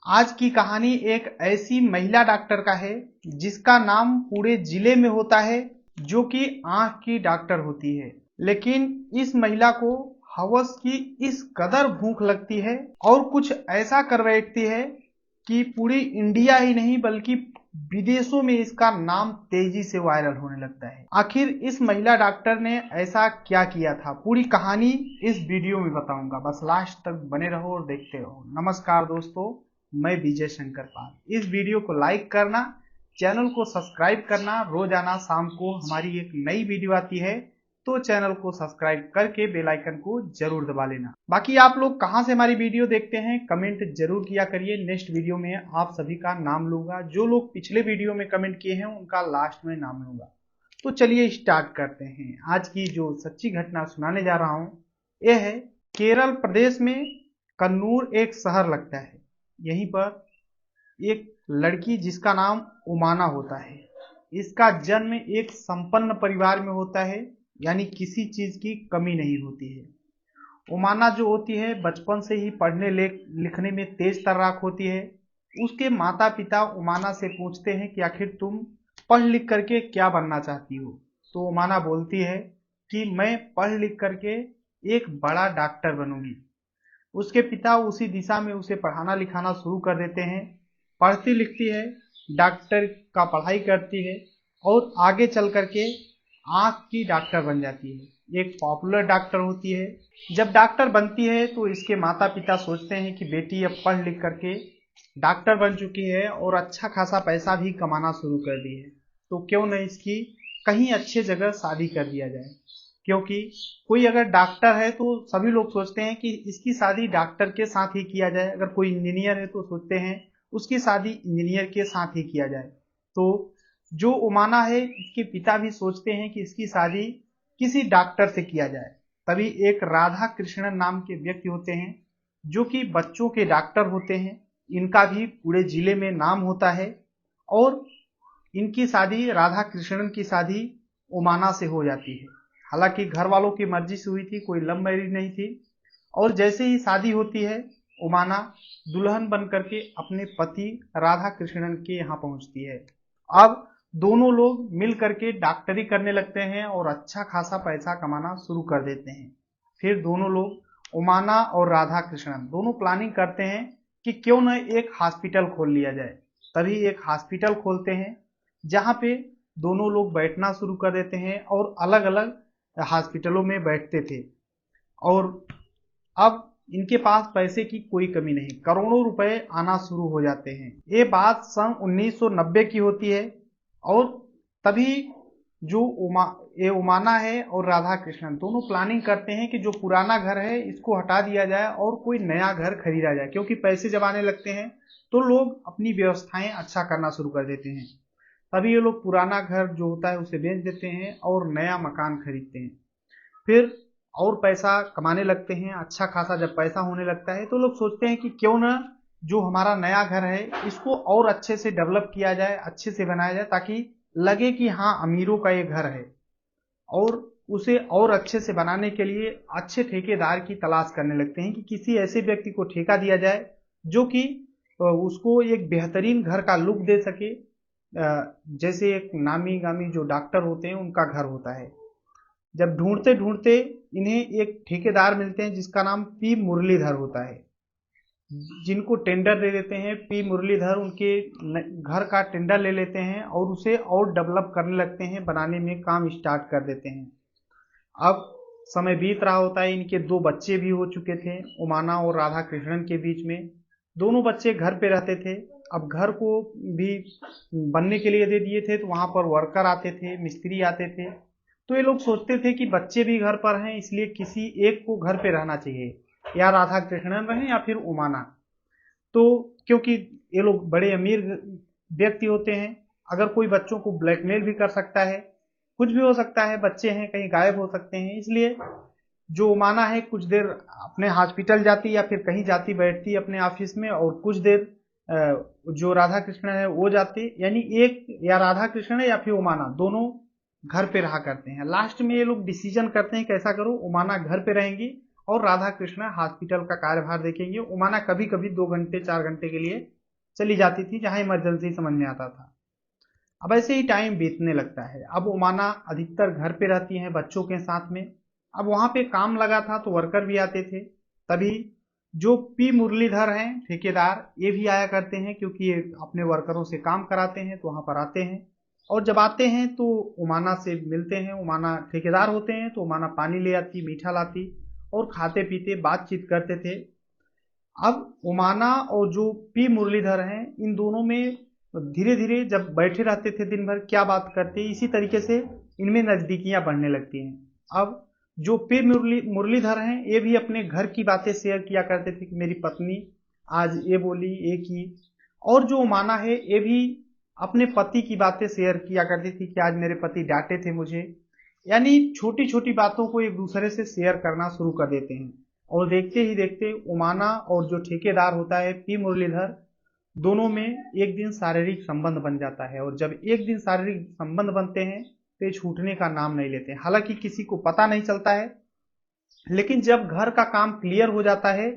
आज की कहानी एक ऐसी महिला डॉक्टर का है जिसका नाम पूरे जिले में होता है, जो कि आंख की डॉक्टर होती है। लेकिन इस महिला को हवस की इस कदर भूख लगती है और कुछ ऐसा कर बैठती है कि पूरी इंडिया ही नहीं बल्कि विदेशों में इसका नाम तेजी से वायरल होने लगता है। आखिर इस महिला डॉक्टर ने ऐसा क्या किया था, पूरी कहानी इस वीडियो में बताऊंगा। बस लास्ट तक बने रहो और देखते रहो। नमस्कार दोस्तों, मैं विजय शंकर पाल। इस वीडियो को लाइक करना, चैनल को सब्सक्राइब करना। रोजाना शाम को हमारी एक नई वीडियो आती है, तो चैनल को सब्सक्राइब करके बेल आइकन को जरूर दबा लेना। बाकी आप लोग कहां से हमारी वीडियो देखते हैं कमेंट जरूर किया करिए। नेक्स्ट वीडियो में आप सभी का नाम लूंगा। जो लोग पिछले वीडियो में कमेंट किए हैं उनका लास्ट में नाम लूंगा। तो चलिए स्टार्ट करते हैं। आज की जो सच्ची घटना सुनाने जा रहा हूं यह है केरल प्रदेश में कन्नूर एक शहर लगता है। यहीं पर एक लड़की जिसका नाम उमाना होता है। इसका जन्म एक संपन्न परिवार में होता है, यानी किसी चीज की कमी नहीं होती है। उमाना जो होती है बचपन से ही पढ़ने लिखने में तेज तर्राक होती है। उसके माता पिता उमाना से पूछते हैं कि आखिर तुम पढ़ लिख करके क्या बनना चाहती हो। तो उमाना बोलती है कि मैं पढ़ लिख करके एक बड़ा डॉक्टर बनूंगी। उसके पिता उसी दिशा में उसे पढ़ाना लिखाना शुरू कर देते हैं। पढ़ती लिखती है, डॉक्टर का पढ़ाई करती है और आगे चल करके आंख की डॉक्टर बन जाती है। एक पॉपुलर डॉक्टर होती है। जब डॉक्टर बनती है तो इसके माता पिता सोचते हैं कि बेटी अब पढ़ लिख करके डॉक्टर बन चुकी है और अच्छा खासा पैसा भी कमाना शुरू कर दी है, तो क्यों न इसकी कहीं अच्छे जगह शादी कर दिया जाए। क्योंकि कोई अगर डॉक्टर है तो सभी लोग सोचते हैं कि इसकी शादी डॉक्टर के साथ ही किया जाए। अगर कोई इंजीनियर है तो सोचते हैं उसकी शादी इंजीनियर के साथ ही किया जाए। तो जो उमाना है इसके पिता भी सोचते हैं कि इसकी शादी किसी डॉक्टर से किया जाए। तभी एक राधा कृष्णन नाम के व्यक्ति होते हैं जो कि बच्चों के डॉक्टर होते हैं। इनका भी पूरे जिले में नाम होता है और इनकी शादी राधा कृष्णन की शादी उमाना से हो जाती है। हालांकि घर वालों की मर्जी से हुई थी, कोई लव मैरिज नहीं थी। और जैसे ही शादी होती है उमाना दुल्हन बन करके अपने पति राधा कृष्णन के यहाँ पहुंचती है। अब दोनों लोग मिल करके डॉक्टरी करने लगते हैं और अच्छा खासा पैसा कमाना शुरू कर देते हैं। फिर दोनों लोग उमाना और राधा कृष्णन दोनों प्लानिंग करते हैं कि क्यों न एक हॉस्पिटल खोल लिया जाए। तभी एक हॉस्पिटल खोलते हैं जहां पे दोनों लोग बैठना शुरू कर देते हैं और अलग अलग हॉस्पिटलों में बैठते थे। और अब इनके पास पैसे की कोई कमी नहीं, करोड़ों रुपए आना शुरू हो जाते हैं। ये बात सन 1990 की होती है और तभी जो उमाना है और राधा कृष्णन दोनों प्लानिंग करते हैं कि जो पुराना घर है इसको हटा दिया जाए और कोई नया घर खरीदा जाए। क्योंकि पैसे जब आने लगते हैं तो लोग अपनी व्यवस्थाएं अच्छा करना शुरू कर देते हैं। तभी ये लोग पुराना घर जो होता है उसे बेच देते हैं और नया मकान खरीदते हैं। फिर और पैसा कमाने लगते हैं। अच्छा खासा जब पैसा होने लगता है तो लोग सोचते हैं कि क्यों ना जो हमारा नया घर है इसको और अच्छे से डेवलप किया जाए, अच्छे से बनाया जाए, ताकि लगे कि हाँ अमीरों का ये घर है। और उसे और अच्छे से बनाने के लिए अच्छे ठेकेदार की तलाश करने लगते हैं कि किसी ऐसे व्यक्ति को ठेका दिया जाए जो कि उसको एक बेहतरीन घर का लुक दे सके। जैसे एक नामी गामी जो डॉक्टर होते हैं उनका घर होता है। जब ढूंढते ढूंढते इन्हें एक ठेकेदार मिलते हैं जिसका नाम पी मुरलीधर होता है, जिनको टेंडर दे देते हैं। पी मुरलीधर उनके घर का टेंडर ले लेते हैं और उसे और डेवलप करने लगते हैं, बनाने में काम स्टार्ट कर देते हैं। अब समय बीत रहा होता है, इनके दो बच्चे भी हो चुके थे उमाना और राधा कृष्णन के बीच में। दोनों बच्चे घर पे रहते थे। अब घर को भी बनने के लिए दे दिए थे तो वहां पर वर्कर आते थे, मिस्त्री आते थे। तो ये लोग सोचते थे कि बच्चे भी घर पर हैं इसलिए किसी एक को घर पे रहना चाहिए, या राधा कृष्णन रहे या फिर उमाना। तो क्योंकि ये लोग बड़े अमीर व्यक्ति होते हैं, अगर कोई बच्चों को ब्लैकमेल भी कर सकता है, कुछ भी हो सकता है, बच्चे हैं कहीं गायब हो सकते हैं। इसलिए जो उमाना है कुछ देर अपने हॉस्पिटल जाती या फिर कहीं जाती बैठती अपने ऑफिस में, और कुछ देर जो राधा कृष्ण है वो जाती, यानी एक या राधा कृष्ण या फिर उमाना दोनों घर पे रहा करते हैं। लास्ट में ये लोग डिसीजन करते हैं कैसा करो, उमाना घर पे रहेंगी और राधा कृष्ण हॉस्पिटल का कार्यभार देखेंगे। उमाना कभी कभी 2 घंटे 4 घंटे के लिए चली जाती थी जहां इमरजेंसी समझ में आता था। अब ऐसे ही टाइम बीतने लगता है। अब उमाना अधिकतर घर पे रहती हैं बच्चों के साथ में। अब वहां पे काम लगा था तो वर्कर भी आते थे। तभी जो पी मुरलीधर हैं ठेकेदार, ये भी आया करते हैं क्योंकि ये अपने वर्करों से काम कराते हैं, तो वहां पर आते हैं। और जब आते हैं तो उमाना से मिलते हैं। उमाना ठेकेदार होते हैं तो उमाना पानी ले आती, मीठा लाती और खाते पीते बातचीत करते थे। अब उमाना और जो पी मुरलीधर हैं, इन दोनों में धीरे धीरे जब बैठे रहते थे दिन भर क्या बात करते, इसी तरीके से इनमें नजदीकियां बढ़ने लगती हैं। अब जो पी मुरलीधर हैं, ये भी अपने घर की बातें शेयर किया करते थे कि मेरी पत्नी आज ये बोली, ये की। और जो उमाना है, ये भी अपने पति की बातें शेयर किया करती थी कि आज मेरे पति डांटे थे मुझे। यानी छोटी छोटी बातों को एक दूसरे से शेयर करना शुरू कर देते हैं। और देखते ही देखते उमाना और जो ठेकेदार होता है पी मुरलीधर, दोनों में एक दिन शारीरिक संबंध बन जाता है। और जब एक दिन शारीरिक संबंध बनते हैं तो ये छूटने का नाम नहीं लेते। हालांकि किसी को पता नहीं चलता है, लेकिन जब घर का काम क्लियर हो जाता है,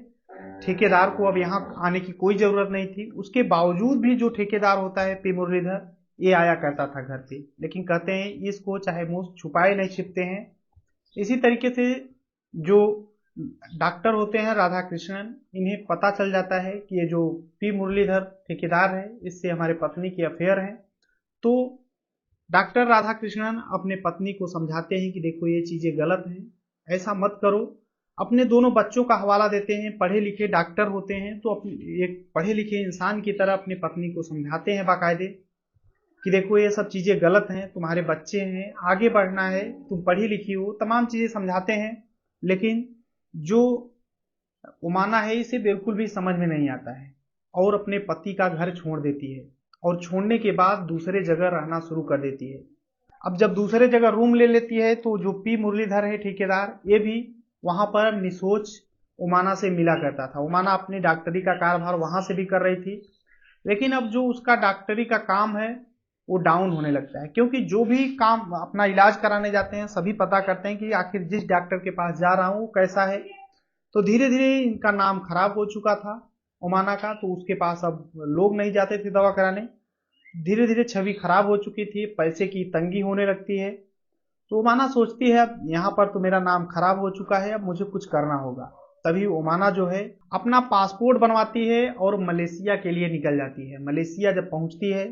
ठेकेदार को अब यहाँ आने की कोई जरूरत नहीं थी। उसके बावजूद भी जो ठेकेदार होता है पी मुरलीधर, ये आया करता था घर पे। लेकिन कहते हैं इसको चाहे मुंह छुपाए नहीं छिपते हैं। इसी तरीके से जो डॉक्टर होते हैं राधा कृष्णन, इन्हें पता चल जाता है कि ये जो पी मुरलीधर ठेकेदार है, इससे हमारे पत्नी की अफेयर है। तो डॉक्टर राधा कृष्णन अपने पत्नी को समझाते हैं कि देखो ये चीजें गलत हैं, ऐसा मत करो। अपने दोनों बच्चों का हवाला देते हैं, पढ़े लिखे डॉक्टर होते हैं तो एक पढ़े लिखे इंसान की तरह अपनी पत्नी को समझाते हैं बाकायदे कि देखो ये सब चीजें गलत हैं, तुम्हारे बच्चे हैं, आगे बढ़ना है, तुम पढ़ी लिखी हो, तमाम चीजें समझाते हैं। लेकिन जो उमाना है इसे बिल्कुल भी समझ में नहीं आता है और अपने पति का घर छोड़ देती है। और छोड़ने के बाद दूसरे जगह रहना शुरू कर देती है। अब जब दूसरे जगह रूम ले लेती है तो जो पी मुरलीधर है ठेकेदार, ये भी वहां पर निसोच उमाना से मिला करता था। उमाना अपनी डॉक्टरी का कार्यभार वहां से भी कर रही थी, लेकिन अब जो उसका डॉक्टरी का काम है वो डाउन होने लगता है। क्योंकि जो भी काम अपना इलाज कराने जाते हैं सभी पता करते हैं कि आखिर जिस डॉक्टर के पास जा रहा हूँ वो कैसा है। तो धीरे धीरे इनका नाम खराब हो चुका था उमाना का, तो उसके पास अब लोग नहीं जाते थे दवा कराने। धीरे धीरे छवि खराब हो चुकी थी, पैसे की तंगी होने लगती है। तो उमाना सोचती है अब यहाँ पर तो मेरा नाम खराब हो चुका है, अब मुझे कुछ करना होगा। तभी उमाना जो है अपना पासपोर्ट बनवाती है और मलेशिया के लिए निकल जाती है। मलेशिया जब पहुंचती है,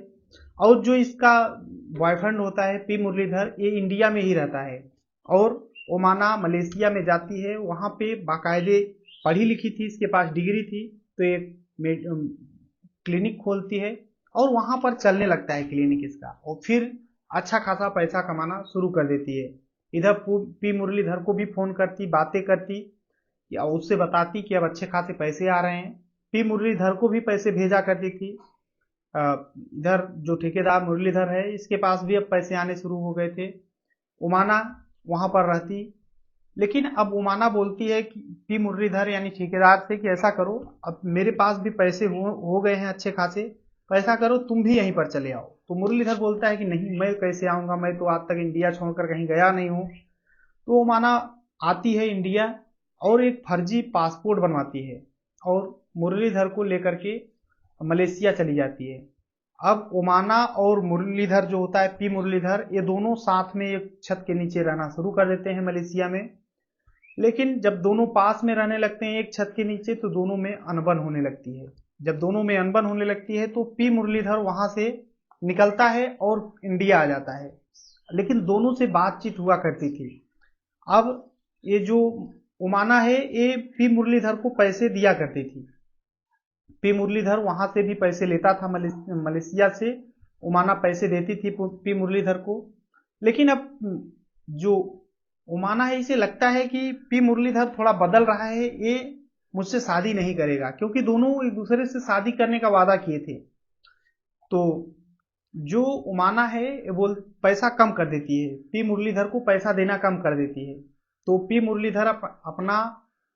और जो इसका बॉयफ्रेंड होता है पी मुरलीधर, ये इंडिया में ही रहता है। और उमाना मलेशिया में जाती है, वहां पे बाकायदे पढ़ी लिखी थी, इसके पास डिग्री थी, तो एक क्लिनिक खोलती है और वहां पर चलने लगता है क्लिनिक इसका। और फिर अच्छा खासा पैसा कमाना शुरू कर देती है। इधर पी मुरलीधर को भी फोन करती, बातें करती, या उससे बताती कि अब अच्छे खासे पैसे आ रहे हैं। पी मुरलीधर को भी पैसे भेजा करती थी। इधर जो ठेकेदार मुरलीधर है, इसके पास भी अब पैसे आने शुरू हो गए थे। उमाना वहां पर रहती, लेकिन अब उमाना बोलती है कि पी मुरलीधर यानी ठेकेदार से कि ऐसा करो, अब मेरे पास भी पैसे हो गए हैं अच्छे खासे, तो ऐसा करो तुम भी यहीं पर चले आओ। तो मुरलीधर बोलता है कि नहीं, मैं कैसे आऊंगा, मैं तो आज तक इंडिया छोड़कर कहीं गया नहीं हूँ। तो उमाना आती है इंडिया और एक फर्जी पासपोर्ट बनवाती है और मुरलीधर को लेकर के मलेशिया चली जाती है। अब उमाना और मुरलीधर जो होता है पी मुरलीधर, ये दोनों साथ में एक छत के नीचे रहना शुरू कर देते हैं मलेशिया में। लेकिन जब दोनों पास में रहने लगते हैं एक छत के नीचे, तो दोनों में अनबन होने लगती है। जब दोनों में अनबन होने लगती है तो पी मुरलीधर वहां से निकलता है और इंडिया आ जाता है। लेकिन दोनों से बातचीत हुआ करती थी। अब ये जो उमाना है, ये पी मुरलीधर को पैसे दिया करती थी। पी मुरलीधर वहां से भी पैसे लेता था मलेशिया से, उमाना पैसे देती थी पी मुरलीधर को। लेकिन अब जो उमाना है, इसे लगता है कि पी मुरलीधर थोड़ा बदल रहा है, ये मुझसे शादी नहीं करेगा, क्योंकि दोनों एक दूसरे से शादी करने का वादा किए थे। तो जो उमाना है वो पैसा कम कर देती है, पी मुरलीधर को पैसा देना कम कर देती है। तो पी मुरलीधर अपना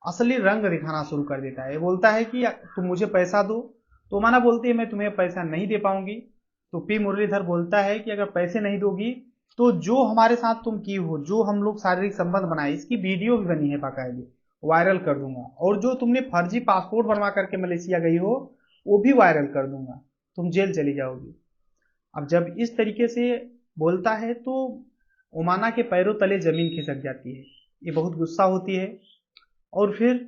असली रंग दिखाना शुरू कर देता है। बोलता है कि तुम मुझे पैसा दो। तो उमाना बोलती है मैं तुम्हें पैसा नहीं दे पाऊंगी। तो पी मुरलीधर बोलता है कि अगर पैसे नहीं दोगी तो जो हमारे साथ तुम की हो, जो हम लोग शारीरिक संबंध बनाए, इसकी वीडियो भी बनी है बाकायदे, वायरल कर दूंगा। और जो तुमने फर्जी पासपोर्ट बनवा करके मलेशिया गई हो, वो भी वायरल कर दूंगा, तुम जेल चली जाओगी। अब जब इस तरीके से बोलता है तो उमाना के पैरों तले जमीन खिसक जाती है, ये बहुत गुस्सा होती है और फिर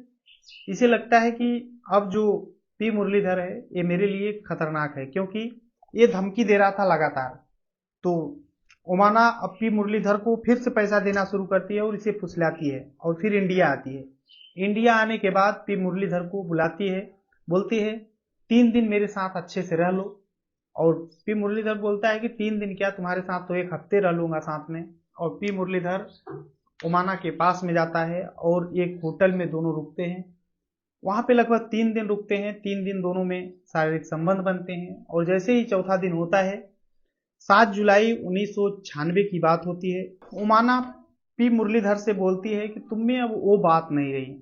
इसे लगता है कि अब जो पी मुरलीधर है ये मेरे लिए खतरनाक है, क्योंकि ये धमकी दे रहा था लगातार। तो उमाना अब पी मुरलीधर को फिर से पैसा देना शुरू करती है और इसे फुसलाती है और फिर इंडिया आती है। इंडिया आने के बाद पी मुरलीधर को बुलाती है, बोलती है 3 दिन मेरे साथ अच्छे से रह लो। और पी मुरलीधर बोलता है कि 3 दिन क्या, तुम्हारे साथ तो 1 हफ्ते रह लूंगा साथ में। और पी मुरलीधर उमाना के पास में जाता है और एक होटल में दोनों रुकते हैं। वहां पे लगभग 3 दिन रुकते हैं, 3 दिन दोनों में शारीरिक संबंध बनते हैं। और जैसे ही चौथा दिन होता है, 7 जुलाई 1996 की बात होती है, उमाना पी मुरलीधर से बोलती है कि तुम में अब वो बात नहीं रही,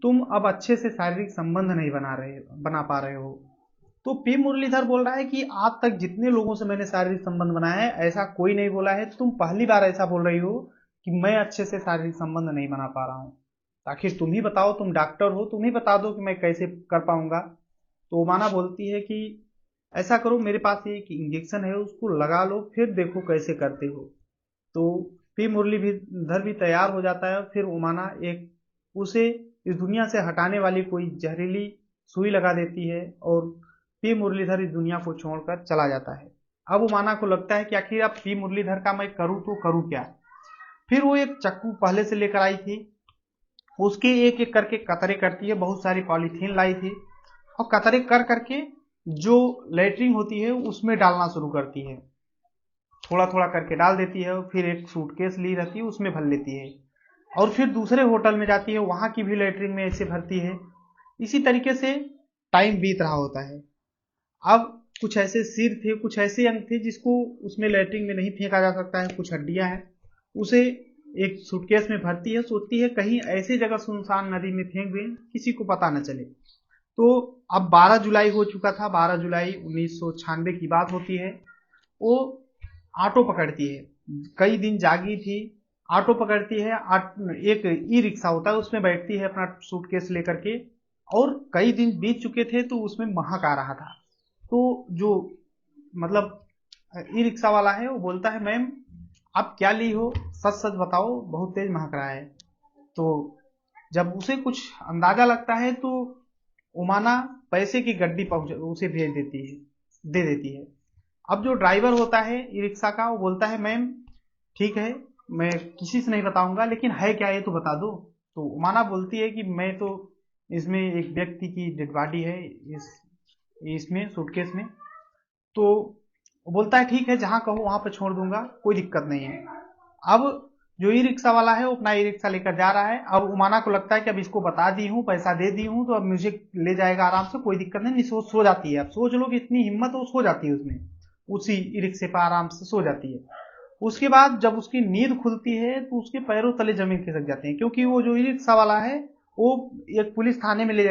तुम अब अच्छे से शारीरिक संबंध नहीं बना पा रहे हो। तो पी मुरलीधर बोल रहा है कि आज तक जितने लोगों से मैंने शारीरिक संबंध बनाया है ऐसा कोई नहीं बोला है, तुम पहली बार ऐसा बोल रही हो कि मैं अच्छे से शारीरिक संबंध नहीं बना पा रहा हूँ। आखिर तुम ही बताओ, तुम डॉक्टर हो, तुम ही बता दो कि मैं कैसे कर पाऊंगा। तो उमाना बोलती है कि ऐसा करो, मेरे पास एक इंजेक्शन है उसको लगा लो, फिर देखो कैसे करते हो। तो पी मुरलीधर भी तैयार हो जाता है। फिर उमाना एक उसे इस दुनिया से हटाने वाली कोई जहरीली सुई लगा देती है और पी मुरलीधर इस दुनिया को छोड़कर चला जाता है। अब उमाना को लगता है कि आखिर अब पी मुरलीधर का मैं करूँ तो करूँ क्या। फिर वो एक चक्कू पहले से लेकर आई थी, उसके एक एक करके कतरे करती है, बहुत सारी पॉलीथीन लाई थी और कतरे कर करके जो लेटरिन होती है उसमें डालना शुरू करती है। थोड़ा थोड़ा करके डाल देती है, फिर एक सूटकेस ली रहती है उसमें भर लेती है और फिर दूसरे होटल में जाती है, वहां की भी लेटरिन में ऐसे भरती है। इसी तरीके से टाइम बीत रहा होता है। अब कुछ ऐसे सिर थे, कुछ ऐसे अंग थे जिसको उसमें लेटरिन में नहीं फेंका जा सकता है, कुछ हड्डियां हैं, उसे एक सूटकेस में भरती है, सोचती है कहीं ऐसी जगह सुनसान नदी में फेंक दें किसी को पता न चले। तो अब 12 जुलाई हो चुका था, 12 जुलाई 1996 की बात होती है। वो ऑटो पकड़ती है, कई दिन जागी थी, ऑटो पकड़ती है, एक ई रिक्शा होता है उसमें बैठती है अपना सूटकेस लेकर के। और कई दिन बीत चुके थे तो उसमें महक आ रहा था। तो जो मतलब ई रिक्शा वाला है वो बोलता है मैम आप क्या ली हो, सच सच बताओ, बहुत तेज महक रहा है। तो जब उसे कुछ अंदाजा लगता है तो उमाना पैसे की गड्डी पहुंच उसे भेज देती है, दे देती है। अब जो ड्राइवर होता है ई रिक्शा का वो बोलता है मैम ठीक है, मैं किसी से नहीं बताऊंगा, लेकिन है क्या ये तो बता दो। तो उमाना बोलती है कि मैं तो इसमें एक व्यक्ति की डेड बॉडी है इसमें सूटकेस में। तो वो बोलता है ठीक है, जहां कहो वहां पर छोड़ दूंगा, कोई दिक्कत नहीं है। अब जो ई रिक्शा वाला है वो अपना ई रिक्शा लेकर जा रहा है। अब उमाना को लगता है कि अब इसको बता दी हूँ, पैसा दे दी हूँ, तो अब मुझे ले जाएगा आराम से, कोई दिक्कत नहीं, सो जाती है। अब सोच लो कि इतनी हिम्मत हो, सो जाती है उसमें, उसी ई रिक्शे पर आराम से सो जाती है। उसके बाद जब उसकी नींद खुलती है तो उसके पैरों तले जमीन खिसक जाते हैं, क्योंकि वो जो ई रिक्शा वाला है वो एक पुलिस थाने में ले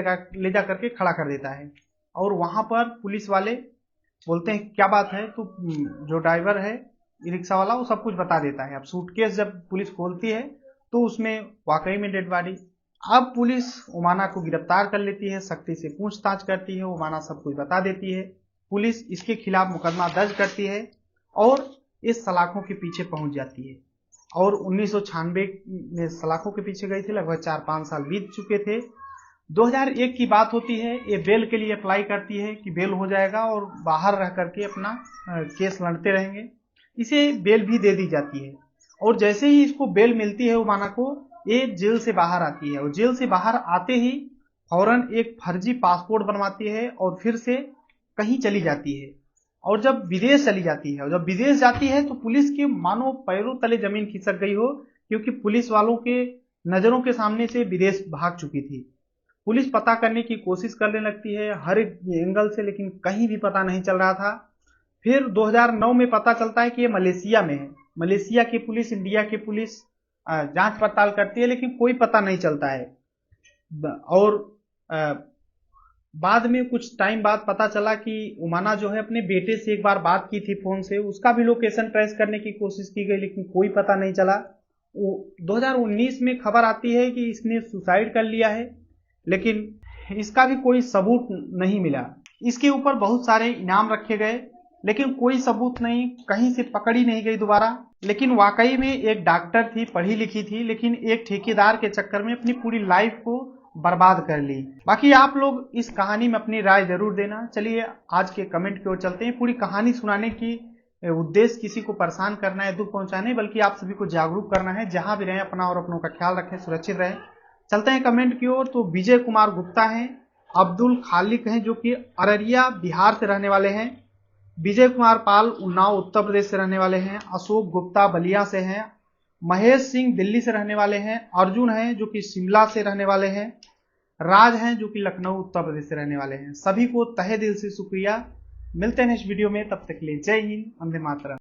जा करके खड़ा कर देता है। और वहां पर पुलिस वाले बोलते हैं क्या बात है, तो जो ड्राइवर है ई रिक्शा वाला वो सब कुछ बता देता है। अब सूटकेस जब पुलिस खोलती है तो उसमें वाकई में डेड बॉडी। अब पुलिस उमाना को गिरफ्तार कर लेती है, सख्ती से पूछताछ करती है, उमाना सब कुछ बता देती है। पुलिस इसके खिलाफ मुकदमा दर्ज करती है और इस सलाखों के पीछे पहुंच जाती है। और 1996 में सलाखों के पीछे गई थी, लगभग 4-5 साल बीत चुके थे। 2001 की बात होती है, ये बेल के लिए अप्लाई करती है कि बेल हो जाएगा और बाहर रह करके अपना केस लड़ते रहेंगे। इसे बेल भी दे दी जाती है और जैसे ही इसको बेल मिलती है उमाना को, ये जेल से बाहर आती है और जेल से बाहर आते ही फौरन एक फर्जी पासपोर्ट बनवाती है और फिर से कहीं चली जाती है। और जब विदेश चली जाती है और जब विदेश जाती है तो पुलिस के मानो पैरों तले जमीन खिसक गई हो, क्योंकि पुलिस वालों के नजरों के सामने से विदेश भाग चुकी थी। पुलिस पता करने की कोशिश करने लगती है हर एक एंगल से, लेकिन कहीं भी पता नहीं चल रहा था। फिर 2009 में पता चलता है कि ये मलेशिया में है। मलेशिया की पुलिस, इंडिया की पुलिस जांच पड़ताल करती है, लेकिन कोई पता नहीं चलता है। और बाद में कुछ टाइम बाद पता चला कि उमाना जो है अपने बेटे से एक बार बात की थी फोन से, उसका भी लोकेशन ट्रेस करने की कोशिश की गई, लेकिन कोई पता नहीं चला। 2019 में खबर आती है कि इसने सुसाइड कर लिया है, लेकिन इसका भी कोई सबूत नहीं मिला। इसके ऊपर बहुत सारे इनाम रखे गए, लेकिन कोई सबूत नहीं, कहीं से पकड़ी नहीं गई दोबारा। लेकिन वाकई में एक डॉक्टर थी, पढ़ी लिखी थी, लेकिन एक ठेकेदार के चक्कर में अपनी पूरी लाइफ को बर्बाद कर ली। बाकी आप लोग इस कहानी में अपनी राय जरूर देना। चलिए आज के कमेंट की ओर चलते हैं। पूरी कहानी सुनाने की उद्देश्य किसी को परेशान करना है, दुख पहुंचाने, बल्कि आप सभी को जागरूक करना है। जहां भी रहें अपना और अपनों का ख्याल रखें, सुरक्षित रहें। चलते हैं कमेंट की ओर। तो विजय कुमार गुप्ता हैं, अब्दुल खालिक हैं जो कि अररिया बिहार से रहने वाले हैं, विजय कुमार पाल उन्नाव उत्तर प्रदेश से रहने वाले हैं, अशोक गुप्ता बलिया से हैं, महेश सिंह दिल्ली से रहने वाले हैं, अर्जुन हैं जो कि शिमला से रहने वाले हैं, राज हैं जो कि लखनऊ उत्तर प्रदेश से रहने वाले हैं। सभी को तहे दिल से शुक्रिया। मिलते हैं नेक्स्ट वीडियो में, तब तक के लिए जय हिंद, वंदे मातरम।